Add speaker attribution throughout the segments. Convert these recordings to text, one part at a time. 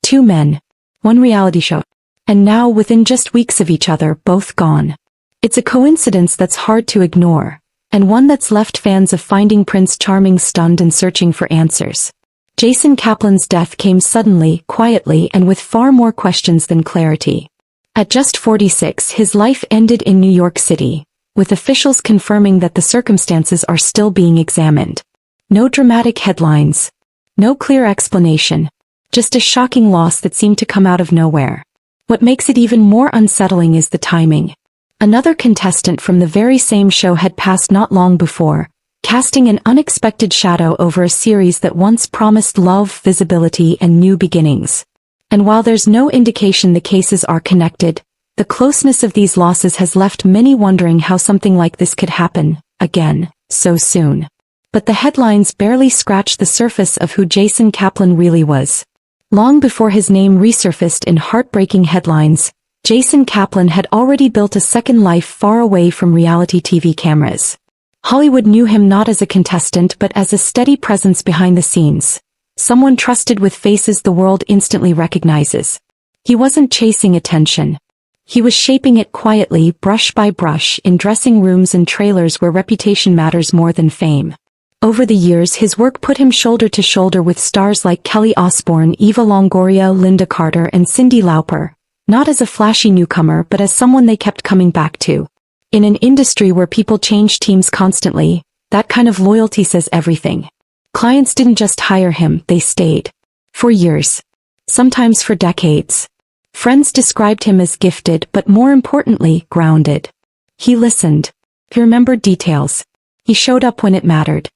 Speaker 1: 2 men, 1 reality show. And now, within just weeks of each other, both gone. It's a coincidence that's hard to ignore, and one that's left fans of Finding Prince Charming stunned and searching for answers. Jasen Kaplan's death came suddenly, quietly, and with far more questions than clarity. At just 46, his life ended in New York City, with officials confirming that the circumstances are still being examined. No dramatic headlines. No clear explanation. Just a shocking loss that seemed to come out of nowhere. What makes it even more unsettling is the timing. Another contestant from the very same show had passed not long before, casting an unexpected shadow over a series that once promised love, visibility, and new beginnings. And while there's no indication the cases are connected, the closeness of these losses has left many wondering how something like this could happen, again, so soon. But the headlines barely scratch the surface of who Jasen Kaplan really was. Long before his name resurfaced in heartbreaking headlines, Jasen Kaplan had already built a second life far away from reality TV cameras. Hollywood knew him not as a contestant but as a steady presence behind the scenes, someone trusted with faces the world instantly recognizes. He wasn't chasing attention. He was shaping it quietly, brush by brush, in dressing rooms and trailers where reputation matters more than fame. Over the years, his work put him shoulder to shoulder with stars like Kelly Osbourne, Eva Longoria, Linda Carter, and Cyndi Lauper, not as a flashy newcomer but as someone they kept coming back to. In an industry where people change teams constantly, that kind of loyalty says everything. Clients didn't just hire him, they stayed. For years. Sometimes for decades. Friends described him as gifted but more importantly, grounded. He listened. He remembered details. He showed up when it mattered.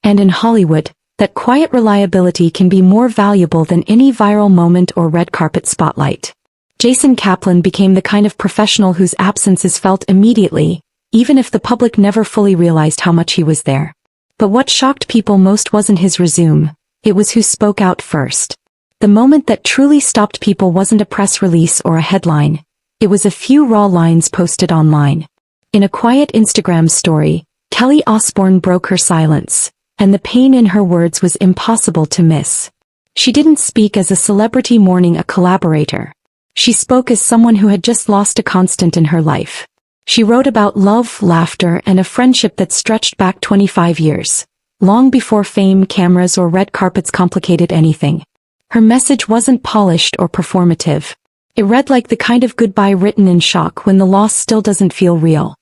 Speaker 1: And in Hollywood, that quiet reliability can be more valuable than any viral moment or red carpet spotlight. Jasen Kaplan became the kind of professional whose absence is felt immediately, even if the public never fully realized how much he was there. But what shocked people most wasn't his resume, it was who spoke out first. The moment that truly stopped people wasn't a press release or a headline, it was a few raw lines posted online. In a quiet Instagram story, Kelly Osbourne broke her silence. And the pain in her words was impossible to miss. She didn't speak as a celebrity mourning a collaborator. She spoke as someone who had just lost a constant in her life. She wrote about love, laughter, and a friendship that stretched back 25 years, long before fame, cameras, or red carpets complicated anything. Her message wasn't polished or performative. It read like the kind of goodbye written in shock when the loss still doesn't feel real.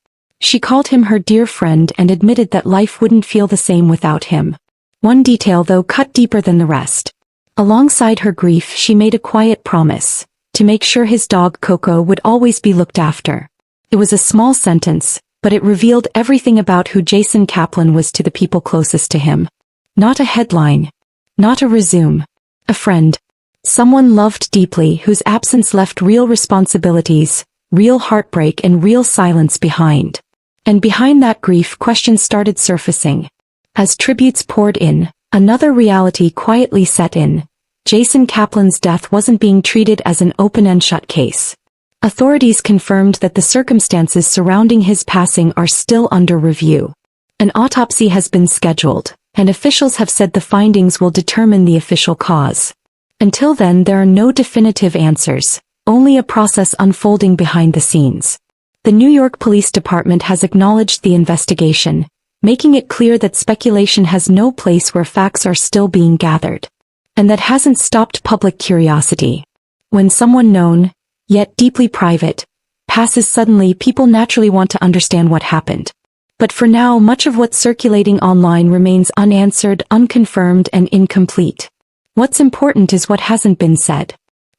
Speaker 1: She called him her dear friend and admitted that life wouldn't feel the same without him. One detail, though, cut deeper than the rest. Alongside her grief, she made a quiet promise, to make sure his dog Coco would always be looked after. It was a small sentence, but it revealed everything about who Jasen Kaplan was to the people closest to him. Not a headline. Not a resume. A friend. Someone loved deeply whose absence left real responsibilities, real heartbreak, and real silence behind. And behind that grief, questions started surfacing. As tributes poured in, another reality quietly set in. Jasen Kaplan's death wasn't being treated as an open and shut case. Authorities confirmed that the circumstances surrounding his passing are still under review. An autopsy has been scheduled, and officials have said the findings will determine the official cause. Until then, there are no definitive answers, only a process unfolding behind the scenes. The New York Police Department has acknowledged the investigation, making it clear that speculation has no place where facts are still being gathered. And that hasn't stopped public curiosity. When someone known, yet deeply private, passes suddenly, people naturally want to understand what happened. But for now, much of what's circulating online remains unanswered, unconfirmed, and incomplete. What's important is what hasn't been said.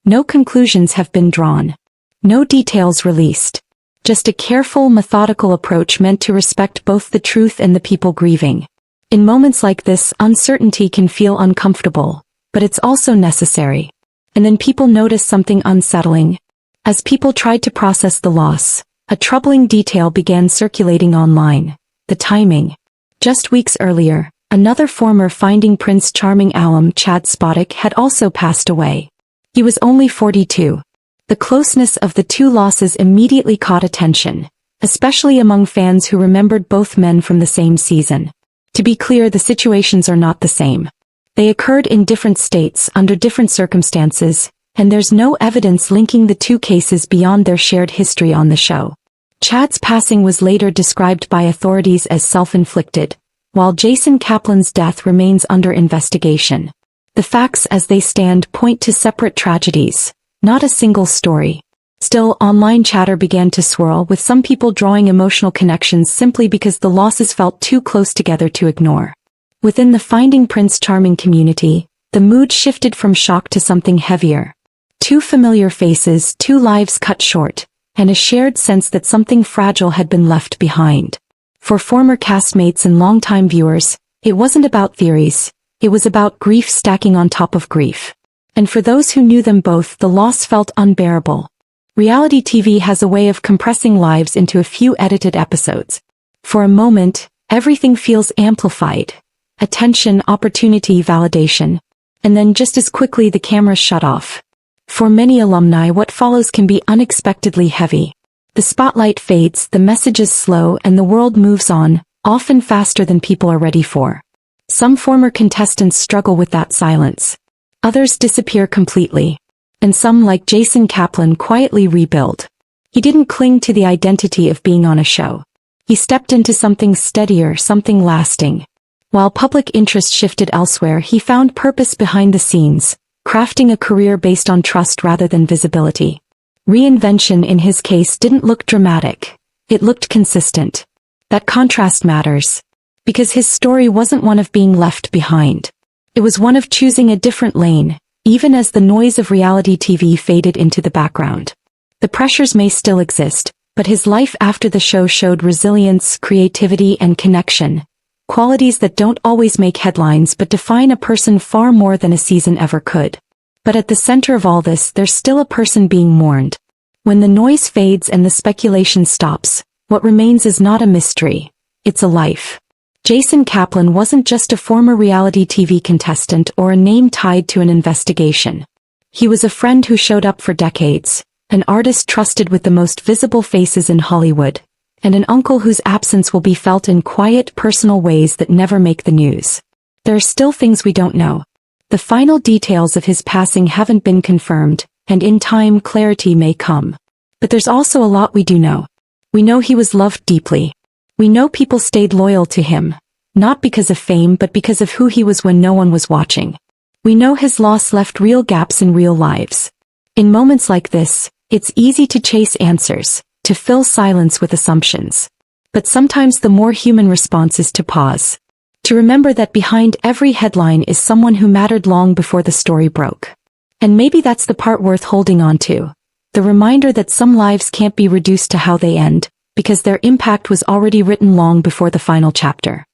Speaker 1: No conclusions have been drawn. No details released. Just a careful, methodical approach meant to respect both the truth and the people grieving. In moments like this, uncertainty can feel uncomfortable, but it's also necessary. And then people notice something unsettling. As people tried to process the loss, a troubling detail began circulating online: the timing. Just weeks earlier, another former Finding Prince Charming alum, Chad Spodek, had also passed away. He was only 42. The closeness of the two losses immediately caught attention, especially among fans who remembered both men from the same season. To be clear, the situations are not the same. They occurred in different states, under different circumstances, and there's no evidence linking the two cases beyond their shared history on the show. Chad's passing was later described by authorities as self-inflicted, while Jasen Kaplan's death remains under investigation. The facts as they stand point to separate tragedies, not a single story. Still, online chatter began to swirl, with some people drawing emotional connections simply because the losses felt too close together to ignore. Within the Finding Prince Charming community, the mood shifted from shock to something heavier. Two familiar faces, two lives cut short, and a shared sense that something fragile had been left behind. For former castmates and longtime viewers, it wasn't about theories, it was about grief stacking on top of grief. And for those who knew them both, the loss felt unbearable. Reality TV has a way of compressing lives into a few edited episodes. For a moment, everything feels amplified. Attention, opportunity, validation. And then just as quickly the cameras shut off. For many alumni, what follows can be unexpectedly heavy. The spotlight fades, the messages slow, and the world moves on, often faster than people are ready for. Some former contestants struggle with that silence. Others disappear completely. And some, like Jasen Kaplan, quietly rebuild. He didn't cling to the identity of being on a show. He stepped into something steadier, something lasting. While public interest shifted elsewhere, he found purpose behind the scenes, crafting a career based on trust rather than visibility. Reinvention in his case didn't look dramatic. It looked consistent. That contrast matters. Because his story wasn't one of being left behind. It was one of choosing a different lane, even as the noise of reality TV faded into the background. The pressures may still exist, but his life after the show showed resilience, creativity, and connection. Qualities that don't always make headlines but define a person far more than a season ever could. But at the center of all this, there's still a person being mourned. When the noise fades and the speculation stops, what remains is not a mystery. It's a life. Jasen Kaplan wasn't just a former reality TV contestant or a name tied to an investigation. He was a friend who showed up for decades, an artist trusted with the most visible faces in Hollywood, and an uncle whose absence will be felt in quiet, personal ways that never make the news. There are still things we don't know. The final details of his passing haven't been confirmed, and in time clarity may come. But there's also a lot we do know. We know he was loved deeply. We know people stayed loyal to him, not because of fame but because of who he was when no one was watching. We know his loss left real gaps in real lives. In moments like this, it's easy to chase answers, to fill silence with assumptions. But sometimes the more human response is to pause. To remember that behind every headline is someone who mattered long before the story broke. And maybe that's the part worth holding on to. The reminder that some lives can't be reduced to how they end, because their impact was already written long before the final chapter.